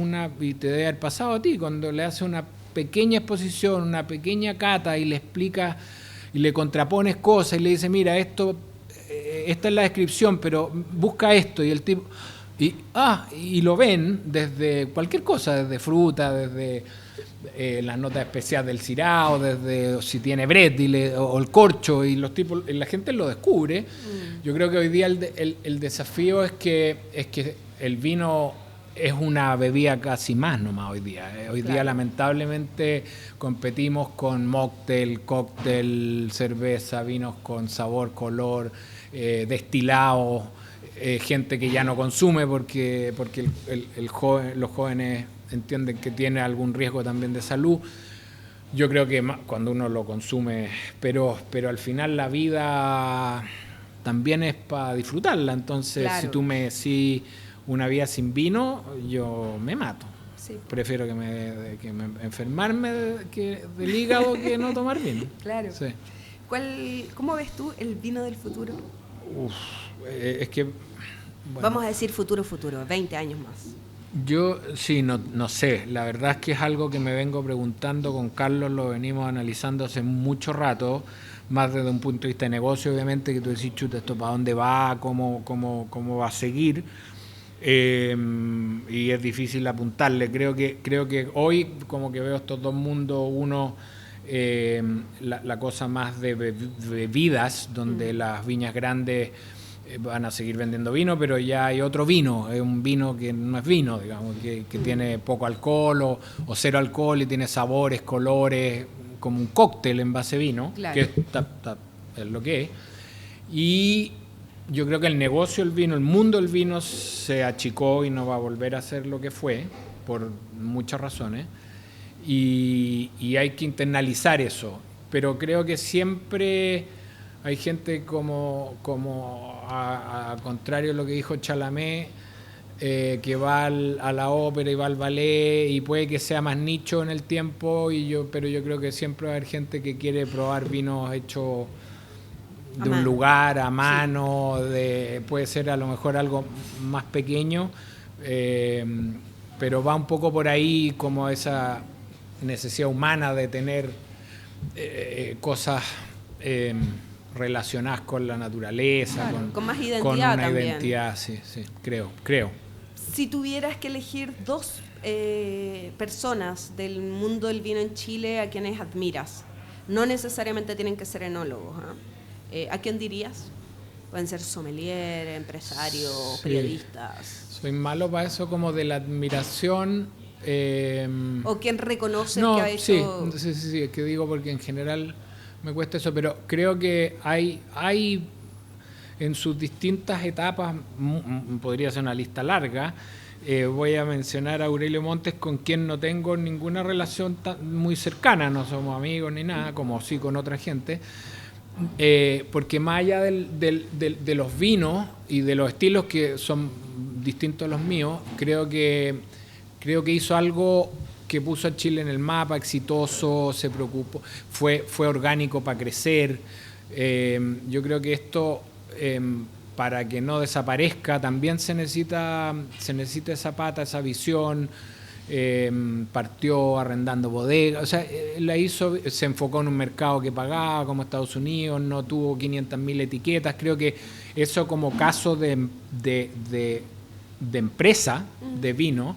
y te debe haber pasado a ti, cuando le haces una pequeña exposición, una pequeña cata y le explicas y le contrapones cosas y le dices, mira, esta es la descripción, pero busca esto, y el tipo y lo ven desde cualquier cosa, desde fruta, desde las notas especiales del cirao, desde si tiene bret o el corcho, y los tipos, la gente lo descubre. Yo creo que hoy día el desafío es que el vino es una bebida casi más nomás hoy día. Hoy día lamentablemente competimos con mocktail, cóctel, cerveza, vinos con sabor, color, destilados, gente que ya no consume porque los jóvenes entienden que tiene algún riesgo también de salud. Yo creo que cuando uno lo consume, pero al final la vida también es para disfrutarla. Entonces, si tú me decís una vida sin vino, yo me mato. Sí. Prefiero que me enfermarme del hígado que no tomar vino. Claro. Sí. ¿Cómo ves tú el vino del futuro? Es que... Bueno, vamos a decir futuro, 20 años más. Yo sí, no sé. La verdad es que es algo que me vengo preguntando con Carlos, lo venimos analizando hace mucho rato, más desde un punto de vista de negocio, obviamente, que tú decís, chuta, ¿esto para dónde va? ¿Cómo va a seguir? Y es difícil apuntarle. Creo que hoy como que veo estos dos mundos, uno la cosa más de bebidas, donde las viñas grandes van a seguir vendiendo vino, pero ya hay otro vino, es un vino que no es vino, digamos, que tiene poco alcohol o cero alcohol y tiene sabores, colores, como un cóctel en base vino, claro, que es lo que es. Y yo creo que el negocio del vino, el mundo del vino se achicó y no va a volver a ser lo que fue, por muchas razones, y hay que internalizar eso. Pero creo que siempre hay gente como a contrario de lo que dijo Chalamet, que va a la ópera y va al ballet, y puede que sea más nicho en el tiempo, pero yo creo que siempre va a haber gente que quiere probar vinos hechos de un lugar a mano, puede ser a lo mejor algo más pequeño, pero va un poco por ahí, como esa necesidad humana de tener cosas relacionadas con la naturaleza, claro, con más identidad, con una también. Identidad, sí, creo. Si tuvieras que elegir dos personas del mundo del vino en Chile a quienes admiras, no necesariamente tienen que ser enólogos, ¿a quién dirías? Pueden ser sommelier, empresarios, periodistas. Soy malo para eso, como de la admiración. O quien reconoce que ha hecho... Sí, es que digo porque en general me cuesta eso, pero creo que hay en sus distintas etapas, podría ser una lista larga, voy a mencionar a Aurelio Montes, con quien no tengo ninguna relación muy cercana, no somos amigos ni nada, como sí con otra gente, porque más allá de los vinos y de los estilos que son distintos a los míos, creo que hizo algo que puso a Chile en el mapa, exitoso, se preocupó, fue orgánico para crecer. Yo creo que esto, para que no desaparezca, también se necesita esa pata, esa visión, partió arrendando bodegas, o sea, se enfocó en un mercado que pagaba como Estados Unidos, no tuvo 500.000 etiquetas. Creo que eso como caso de empresa de vino,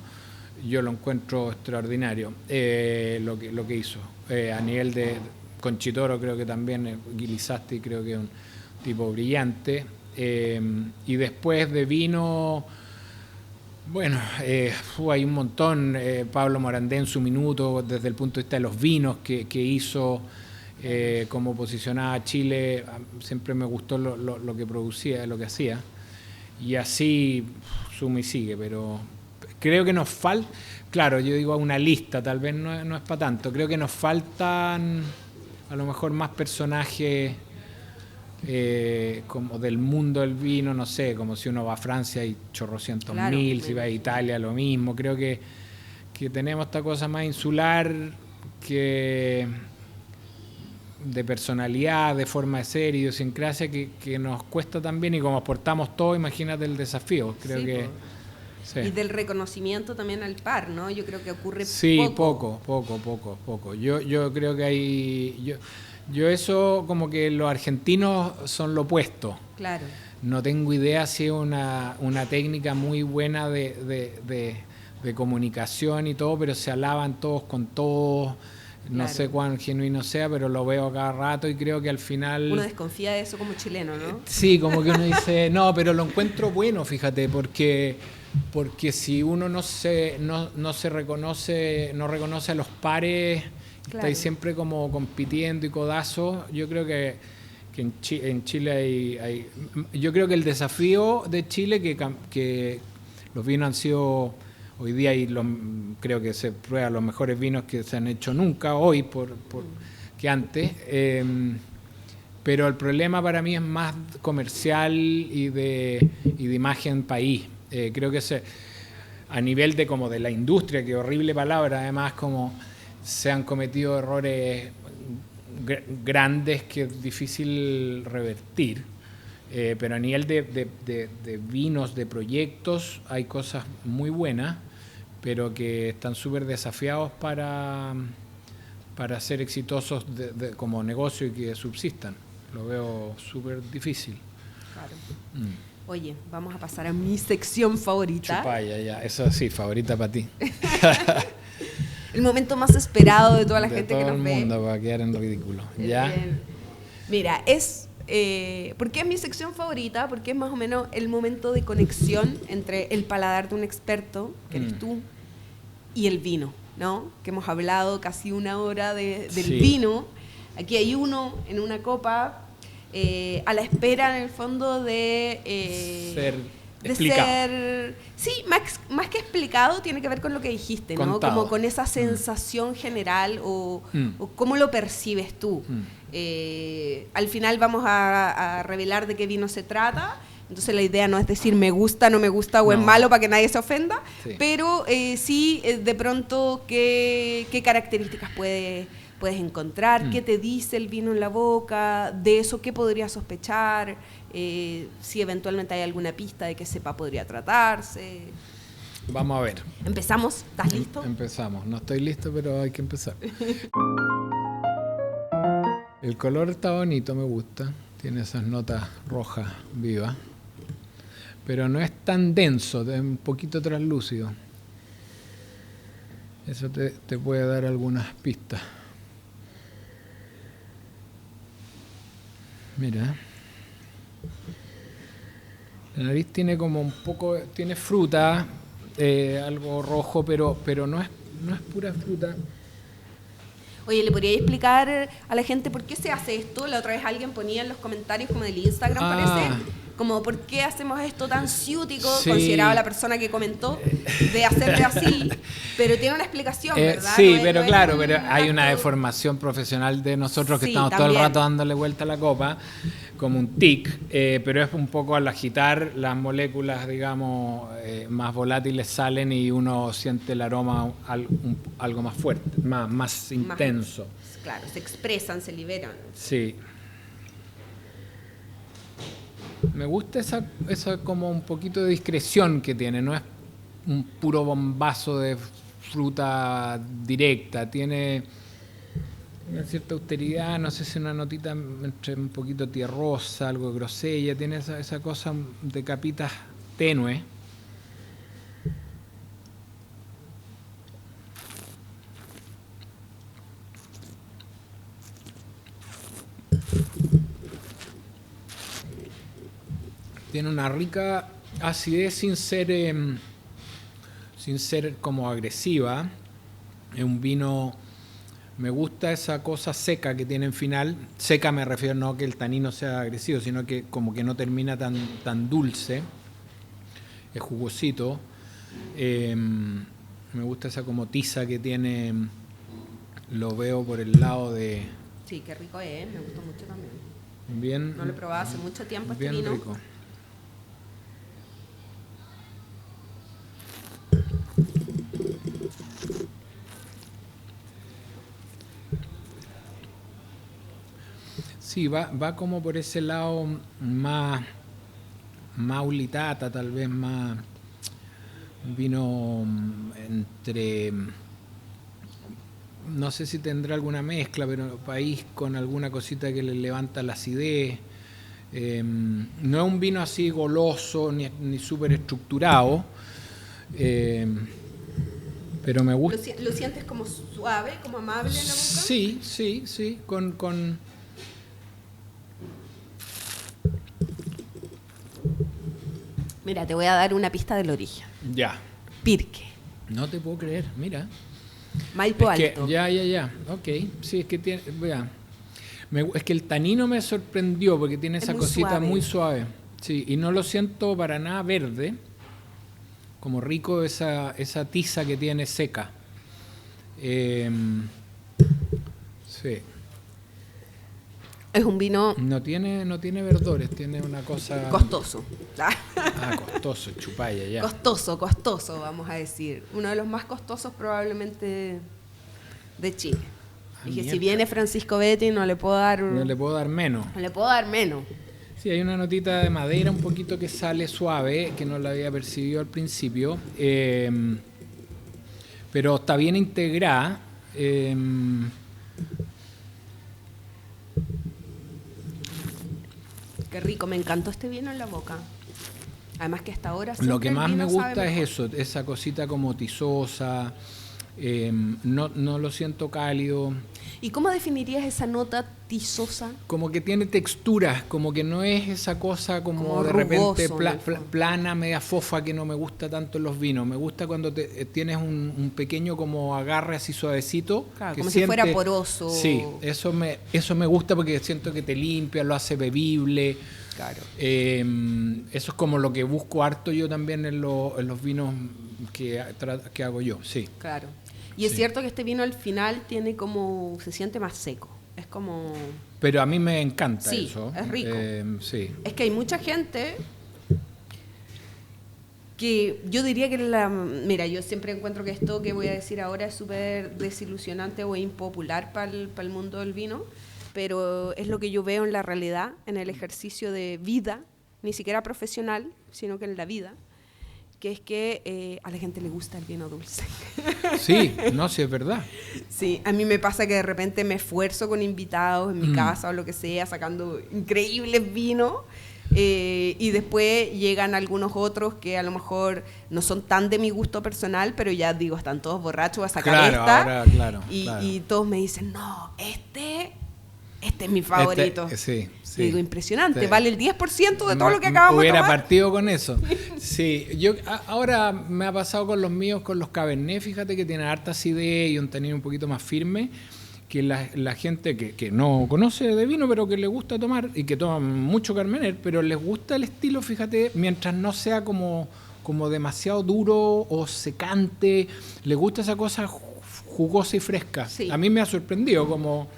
yo lo encuentro extraordinario, lo que hizo. A nivel de Conchitoro creo que también, Guilizasti creo que es un tipo brillante. Y después de vino, bueno, hay un montón. Pablo Morandé en su minuto, desde el punto de vista de los vinos que hizo, cómo posicionaba a Chile, siempre me gustó lo que producía, lo que hacía. Y así suma y sigue, pero creo que nos falta, claro, yo digo una lista, tal vez no es para tanto, creo que nos faltan a lo mejor más personajes como del mundo del vino, no sé, como si uno va a Francia hay chorrocientos mil, si va a Italia lo mismo. Creo que tenemos esta cosa más insular que de personalidad, de forma de ser, idiosincrasia, que nos cuesta también, y como aportamos todo, imagínate el desafío. Creo sí, que... Sí. Y del reconocimiento también al par, ¿no? Yo creo que ocurre poco. Yo creo que hay... Yo eso, como que los argentinos son lo opuesto. Claro. No tengo idea si es una técnica muy buena de comunicación y todo, pero se alaban todos con todos. No sé cuán genuino sea, pero lo veo cada rato y creo que al final... Uno desconfía de eso como chileno, ¿no? Sí, como que uno dice, no, pero lo encuentro bueno, fíjate, porque si uno no reconoce a los pares, claro, estáis siempre como compitiendo y codazo. Yo creo que en Chile hay... Yo creo que el desafío de Chile, que los vinos han sido... Hoy día creo que se prueban los mejores vinos que se han hecho nunca, hoy que antes. Pero el problema para mí es más comercial y de imagen país. Creo que a nivel de la industria, que horrible palabra, además, como se han cometido errores grandes que es difícil revertir. Pero a nivel de vinos, de proyectos, hay cosas muy buenas, pero que están súper desafiados para ser exitosos como negocio y que subsistan. Lo veo súper difícil. Claro. Oye, vamos a pasar a mi sección favorita. Chupalla, ya. Eso sí, favorita para ti. El momento más esperado de toda la gente que nos ve. De todo el mundo, para quedar en ridículo. ¿Ya? Mira, ¿por qué es mi sección favorita? Porque es más o menos el momento de conexión entre el paladar de un experto, que eres tú, y el vino, ¿no? Que hemos hablado casi una hora del vino. Aquí hay uno en una copa, a la espera, en el fondo, de ser explicado. Sí, más que explicado, tiene que ver con lo que dijiste, ¿no? Contado. Como con esa sensación general o cómo lo percibes tú. Al final vamos a revelar de qué vino se trata. Entonces la idea no es decir me gusta, no me gusta o es malo para que nadie se ofenda, pero sí de pronto qué características puedes encontrar, qué te dice el vino en la boca, de eso qué podría sospechar, si eventualmente hay alguna pista de qué cepa podría tratarse. Vamos a ver. ¿Empezamos? ¿Estás listo? Empezamos. No estoy listo, pero hay que empezar. El color está bonito, me gusta. Tiene esas notas rojas vivas. Pero no es tan denso, es un poquito translúcido. Eso te puede dar algunas pistas. Mira. La nariz tiene como un poco, tiene fruta, algo rojo, pero no es pura fruta. Oye, ¿le podría explicar a la gente por qué se hace esto? La otra vez alguien ponía en los comentarios como del Instagram, parece, como por qué hacemos esto tan ciútico, consideraba la persona que comentó, de hacerle así, pero tiene una explicación, ¿verdad? Sí, pero claro, pero hay una deformación profesional de nosotros que estamos todo el rato dándole vuelta a la copa, como un tic, pero es un poco al agitar las moléculas, digamos, más volátiles salen y uno siente el aroma algo más fuerte, más intenso. Claro, se expresan, se liberan. Sí. Me gusta esa como un poquito de discreción que tiene, no es un puro bombazo de fruta directa, tiene una cierta austeridad, no sé si una notita entre un poquito tierrosa, algo de grosella, tiene esa cosa de capitas tenues. Tiene una rica acidez sin ser como agresiva. Es un vino, me gusta esa cosa seca que tiene en final. Seca me refiero no que el tanino sea agresivo, sino que como que no termina tan dulce. Es jugosito. Me gusta esa como tiza que tiene, lo veo por el lado de... Sí, qué rico es, me gustó mucho también. Bien, No lo he probado hace mucho tiempo este bien vino. rico. Sí, va como por ese lado más maulitata, tal vez más vino entre, no sé si tendrá alguna mezcla, pero país con alguna cosita que le levanta la acidez. No es un vino así goloso ni súper estructurado, pero me gusta. ¿Lo sientes como suave, como amable en la boca? Sí, con Mira, te voy a dar una pista del origen. ya. Pirque, No te puedo creer, mira. Maipo Es que, Alto. ya, ok. Sí, es que tiene, vea. Es que el tanino me sorprendió porque tiene esa muy cosita suave. muy suave. Sí, y no lo siento para nada verde. Como rico esa tiza que tiene seca. Sí. Es un vino No tiene verdores, tiene una cosa... costoso. Costoso, chupalla, ya. Costoso, vamos a decir. Uno de los más costosos probablemente de Chile. Y que si mierda. viene Francisco Betti no le puedo dar... No le puedo dar menos. No le puedo dar menos. Sí, hay una notita de madera un poquito que sale suave, que no la había percibido al principio, pero está bien integrada. Qué rico, me encantó este vino en la boca. Además que hasta ahora Lo siempre que el más me vino sabe gusta es mejor. eso, esa cosita como tizosa, no lo siento cálido, ¿Y cómo definirías esa nota tizosa? como que tiene texturas, como que no es esa cosa como de rugoso, repente en el fondo. plana, media fofa que no me gusta tanto en los vinos. Me gusta cuando tienes un pequeño como agarre así suavecito. Claro, que como si fuera poroso. Sí, eso me gusta porque siento que te limpia, lo hace bebible. Claro. Eso es como lo que busco harto yo también en los vinos que hago yo, sí. Claro. Y es Sí. cierto que este vino al final tiene como... se siente más seco. Es como... Pero a mí me encanta Sí, eso. es rico. Sí. Es que hay mucha gente que yo diría que mira, yo siempre encuentro que esto que voy a decir ahora es súper desilusionante o impopular para el mundo del vino, pero es lo que yo veo en la realidad, en el ejercicio de vida, ni siquiera profesional, sino que en la vida, que es que a la gente le gusta el vino dulce. Sí, no, sí es verdad. Sí, a mí me pasa que de repente me esfuerzo con invitados en mi casa o lo que sea, sacando increíbles vinos, y después llegan algunos otros que a lo mejor no son tan de mi gusto personal, pero ya digo, están todos borrachos, voy a sacar Claro, esta. ahora, claro. Y todos me dicen, no, este es mi favorito. Sí. Y digo, impresionante, Sí. vale el 10% de todo lo que acabamos de Hubiera tomar. partido con eso. Sí, ahora me ha pasado con los míos, con los Cabernet, fíjate que tienen harta acidez y un tanino un poquito más firme, que la gente que no conoce de vino, pero que le gusta tomar, y que toma mucho Cabernet, pero les gusta el estilo, fíjate, mientras no sea como demasiado duro o secante, les gusta esa cosa jugosa y fresca. Sí. A mí me ha sorprendido como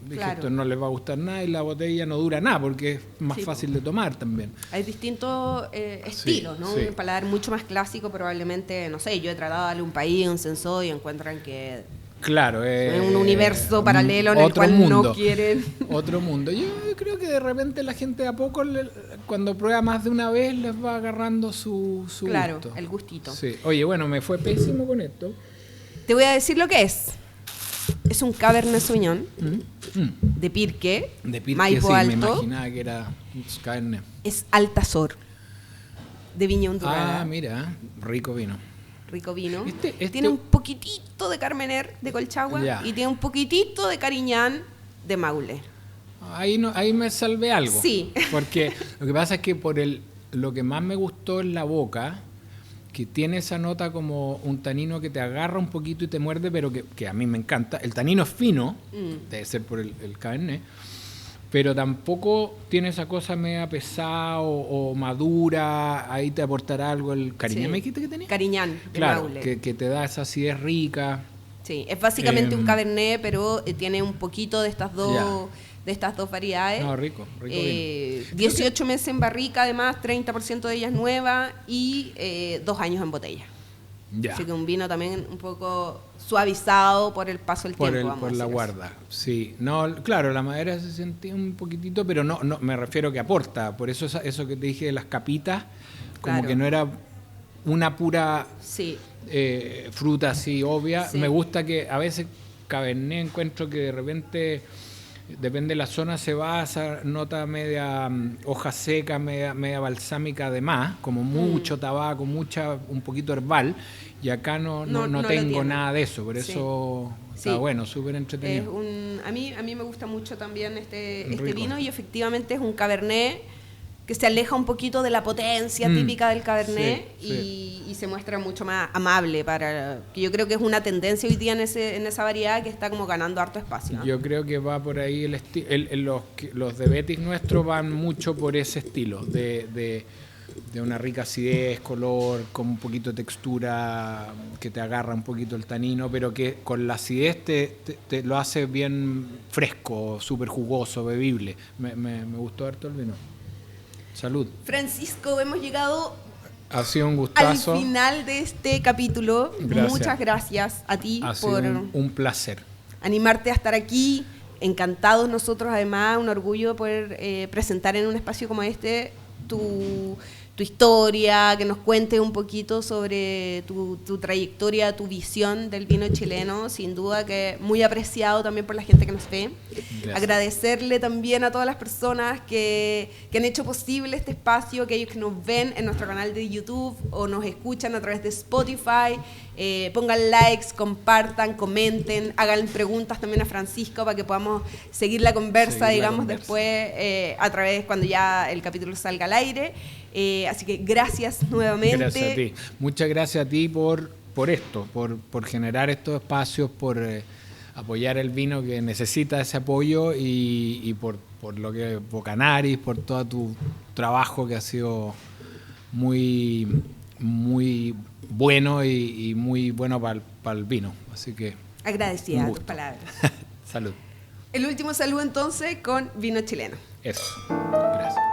dije, Claro. esto no les va a gustar nada y la botella no dura nada porque es más Sí, fácil de tomar también. Hay distintos estilos, ¿no? sí. Un paladar mucho más clásico probablemente, no sé, yo he tratado de darle un país, un sensor y encuentran que Claro, en un universo paralelo en el otro cual mundo. no quieren. Otro mundo. Yo creo que de repente la gente a poco, cuando prueba más de una vez, les va agarrando su Claro, gusto. el gustito. Sí. Oye, bueno, me fue pésimo con esto. Te voy a decir lo que es. Es un Cabernet Sauvignon de Pirque, De Pirque, Maipo sí, me Alto. imaginaba que era un Cabernet. Es Altazor, de Viña Hondurada. Ah, mira, rico vino. Rico vino. Este- Tiene un poquitito de Carmener de Colchagua Ya. y tiene un poquitito de Cariñán de Maule. Ahí, no, ahí me salvé algo. Sí. Porque lo que pasa es que lo que más me gustó es la boca, que tiene esa nota como un tanino que te agarra un poquito y te muerde, pero que a mí me encanta. El tanino es fino, debe ser por el Cabernet, pero tampoco tiene esa cosa media pesada o madura. Ahí te aportará algo el cariño. Sí. ¿Me dijiste que tenía? Cariñán de Claro, Maule. que te da esa acidez rica. Sí, es básicamente un Em, Cabernet, pero tiene un poquito de estas dos, Ya. de estas dos variedades. No, rico vino. 18 meses en barrica, además, 30% de ellas nuevas y 2 años en botella. Ya. Así que un vino también un poco suavizado por el paso del tiempo. Por la guarda, sí. No, claro, la madera se sentía un poquitito, pero no me refiero que aporta. Por eso eso que te dije de las capitas, como Claro. que no era una pura Sí, fruta así obvia. Sí. Me gusta que a veces Cabernet encuentro que de repente, depende de la zona, se va a esa nota media hoja seca, media balsámica además, como mucho tabaco, un poquito herbal, y acá no lo tengo tiene. nada de eso, por Sí. eso está Sí. bueno, súper es entretenido. a mí me gusta mucho también este Rico. vino y efectivamente es un Cabernet que se aleja un poquito de la potencia típica del Cabernet sí. y se muestra mucho más amable que yo creo que es una tendencia hoy día en esa variedad que está como ganando harto espacio, ¿no? Yo creo que va por ahí el estilo. Los de Betis nuestros van mucho por ese estilo, de una rica acidez, color, con un poquito de textura que te agarra un poquito el tanino, pero que con la acidez te lo hace bien fresco, súper jugoso, bebible. Me gustó harto el vino. Salud. Francisco, hemos llegado Ha sido un al gustazo. final de este capítulo. Gracias. Muchas gracias a ti Ha sido por un placer. animarte a estar aquí. Encantados nosotros, además, un orgullo poder presentar en un espacio como este tu historia, que nos cuentes un poquito sobre tu trayectoria, tu visión del vino chileno, sin duda que muy apreciado también por la gente que nos ve. Gracias. Agradecerle también a todas las personas que han hecho posible este espacio, aquellos que nos ven en nuestro canal de YouTube o nos escuchan a través de Spotify. Pongan likes, compartan, comenten, hagan preguntas también a Francisco para que podamos seguir la conversa, después a través cuando ya el capítulo salga al aire. Así que gracias nuevamente. Gracias a ti. Muchas gracias a ti por esto, por generar estos espacios, por apoyar el vino que necesita ese apoyo y por lo que Bocanaris, por todo tu trabajo que ha sido muy, muy bueno y muy bueno para el vino. Así que Agradecida un a tus gusto. palabras. Salud. El último saludo entonces con vino chileno. Eso. Gracias.